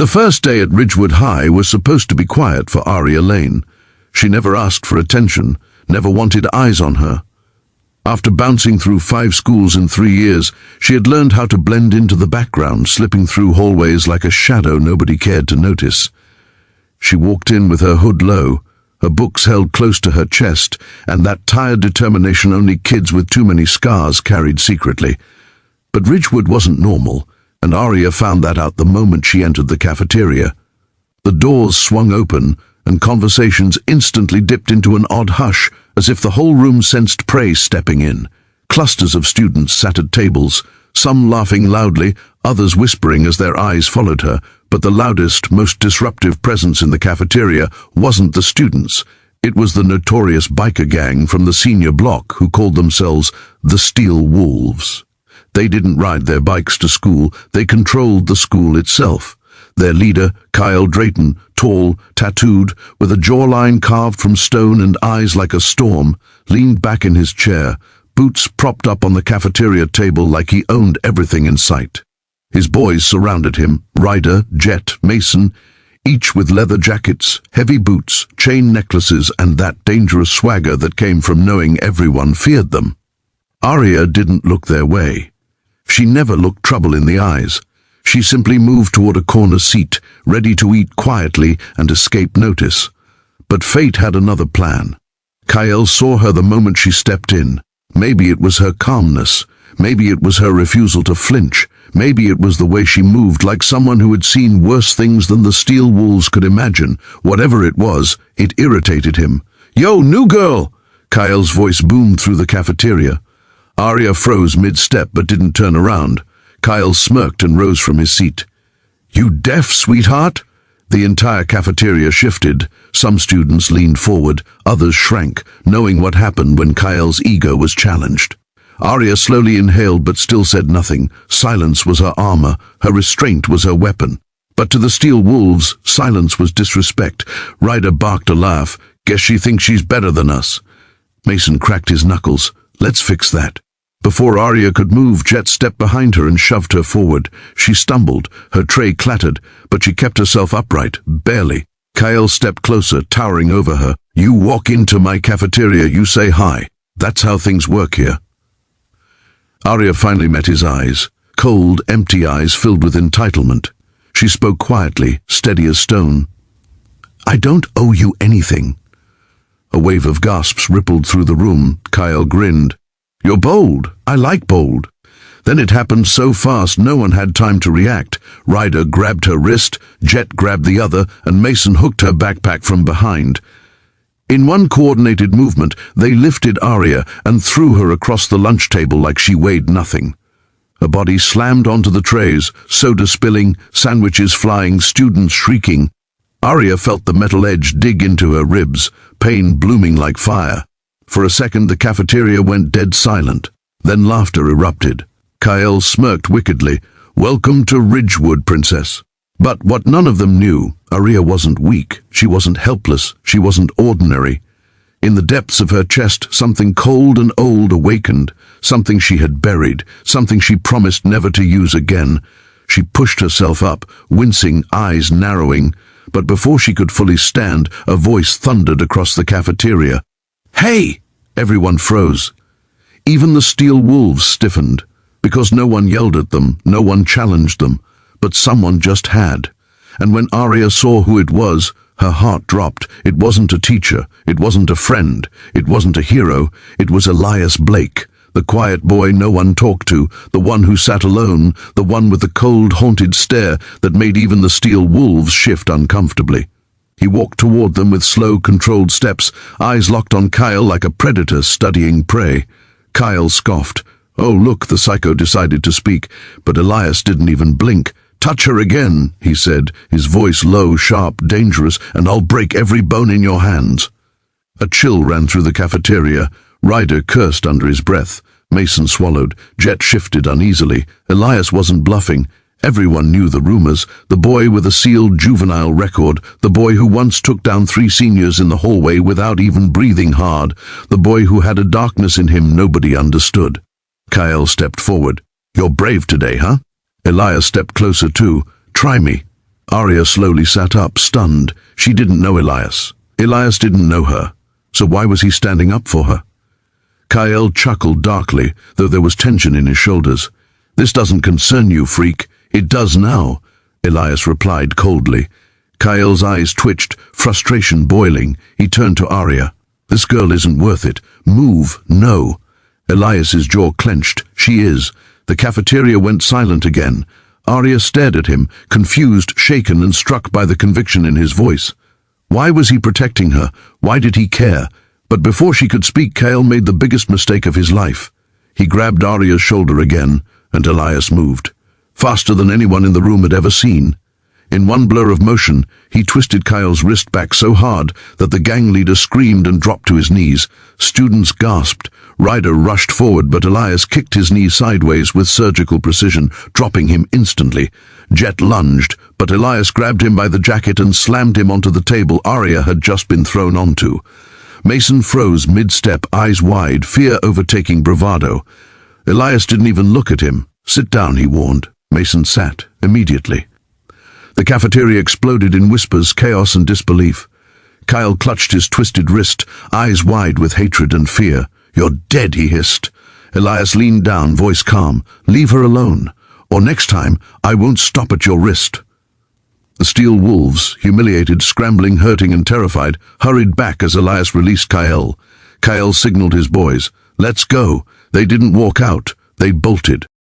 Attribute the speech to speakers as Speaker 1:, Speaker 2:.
Speaker 1: The first day at Ridgewood High was supposed to be quiet for Aria Lane. She never asked for attention, never wanted eyes on her. After bouncing through 5 schools in 3 years, she had learned how to blend into the background, slipping through hallways like a shadow nobody cared to notice. She walked in with her hood low, her books held close to her chest, and that tired determination only kids with too many scars carried secretly. But Ridgewood wasn't normal, and Aria found that out the moment she entered the cafeteria. The doors swung open, and conversations instantly dipped into an odd hush, as if the whole room sensed prey stepping in. Clusters of students sat at tables, some laughing loudly, others whispering as their eyes followed her, but the loudest, most disruptive presence in the cafeteria wasn't the students. It was the notorious biker gang from the senior block who called themselves the Steel Wolves. They didn't ride their bikes to school, they controlled the school itself. Their leader, Kyle Drayton, tall, tattooed, with a jawline carved from stone and eyes like a storm, leaned back in his chair, boots propped up on the cafeteria table like he owned everything in sight. His boys surrounded him, Ryder, Jet, Mason, each with leather jackets, heavy boots, chain necklaces, and that dangerous swagger that came from knowing everyone feared them. Aria didn't look their way. She never looked trouble in the eyes. She simply moved toward a corner seat, ready to eat quietly and escape notice. But fate had another plan. Kyle saw her the moment she stepped in. Maybe it was her calmness. Maybe it was her refusal to flinch. Maybe it was the way she moved, like someone who had seen worse things than the Steel Wolves could imagine. Whatever it was, it irritated him. "Yo, new girl!" Kyle's voice boomed through the cafeteria. Aria froze mid-step but didn't turn around. Kyle smirked and rose from his seat. "You deaf, sweetheart?" The entire cafeteria shifted. Some students leaned forward, others shrank, knowing what happened when Kyle's ego was challenged. Aria slowly inhaled but still said nothing. Silence was her armor, her restraint was her weapon. But to the Steel Wolves, silence was disrespect. Ryder barked a laugh. "Guess she thinks she's better than us." Mason cracked his knuckles. "Let's fix that." Before Aria could move, Jet stepped behind her and shoved her forward. She stumbled, her tray clattered, but she kept herself upright, barely. Kyle stepped closer, towering over her. "You walk into my cafeteria, you say hi. That's how things work here." Aria finally met his eyes, cold, empty eyes filled with entitlement. She spoke quietly, steady as stone. "I don't owe you anything." A wave of gasps rippled through the room. Kyle grinned. "You're bold. I like bold." Then it happened so fast no one had time to react. Ryder grabbed her wrist, Jet grabbed the other, and Mason hooked her backpack from behind. In one coordinated movement, they lifted Aria and threw her across the lunch table like she weighed nothing. Her body slammed onto the trays, soda spilling, sandwiches flying, students shrieking. Aria felt the metal edge dig into her ribs, pain blooming like fire. For a second, the cafeteria went dead silent. Then laughter erupted. Kyle smirked wickedly. "Welcome to Ridgewood, princess." But what none of them knew, Aria wasn't weak. She wasn't helpless. She wasn't ordinary. In the depths of her chest, something cold and old awakened. Something she had buried. Something she promised never to use again. She pushed herself up, wincing, eyes narrowing. But before she could fully stand, a voice thundered across the cafeteria. "Hey!" Everyone froze. Even the Steel Wolves stiffened, because no one yelled at them, no one challenged them, but someone just had. And when Aria saw who it was, her heart dropped. It wasn't a teacher, it wasn't a friend, it wasn't a hero, it was Elias Blake, the quiet boy no one talked to, the one who sat alone, the one with the cold, haunted stare that made even the Steel Wolves shift uncomfortably. He walked toward them with slow, controlled steps, eyes locked on Kyle like a predator studying prey. Kyle scoffed. "Oh, look," the psycho decided to speak, but Elias didn't even blink. "Touch her again," he said, his voice low, sharp, dangerous, "and I'll break every bone in your hands." A chill ran through the cafeteria. Ryder cursed under his breath. Mason swallowed. Jet shifted uneasily. Elias wasn't bluffing. Everyone knew the rumors. The boy with a sealed juvenile record, the boy who once took down 3 seniors in the hallway without even breathing hard, the boy who had a darkness in him nobody understood. Kyle stepped forward. "You're brave today, huh?" Elias stepped closer too. "Try me." Arya slowly sat up, stunned. She didn't know Elias. Elias didn't know her. So why was he standing up for her? Kyle chuckled darkly, though there was tension in his shoulders. "This doesn't concern you, freak. It does now," Elias replied coldly. Kyle's eyes twitched, frustration boiling. He turned to Arya. "This girl isn't worth it. Move, no." Elias's jaw clenched. "She is." The cafeteria went silent again. Arya stared at him, confused, shaken, and struck by the conviction in his voice. Why was he protecting her? Why did he care? But before she could speak, Kyle made the biggest mistake of his life. He grabbed Arya's shoulder again, and Elias moved. Faster than anyone in the room had ever seen. In one blur of motion, he twisted Kyle's wrist back so hard that the gang leader screamed and dropped to his knees. Students gasped. Ryder rushed forward, but Elias kicked his knee sideways with surgical precision, dropping him instantly. Jet lunged, but Elias grabbed him by the jacket and slammed him onto the table Arya had just been thrown onto. Mason froze mid-step, eyes wide, fear overtaking bravado. Elias didn't even look at him. "Sit down," he warned. Mason sat, immediately. The cafeteria exploded in whispers, chaos, and disbelief. Kyle clutched his twisted wrist, eyes wide with hatred and fear. "You're dead," he hissed. Elias leaned down, voice calm. "Leave her alone, or next time I won't stop at your wrist." The steel wolves, humiliated, scrambling, hurting, and terrified, hurried back as Elias released Kyle. Kyle signaled his boys. "Let's go." They didn't walk out. They bolted.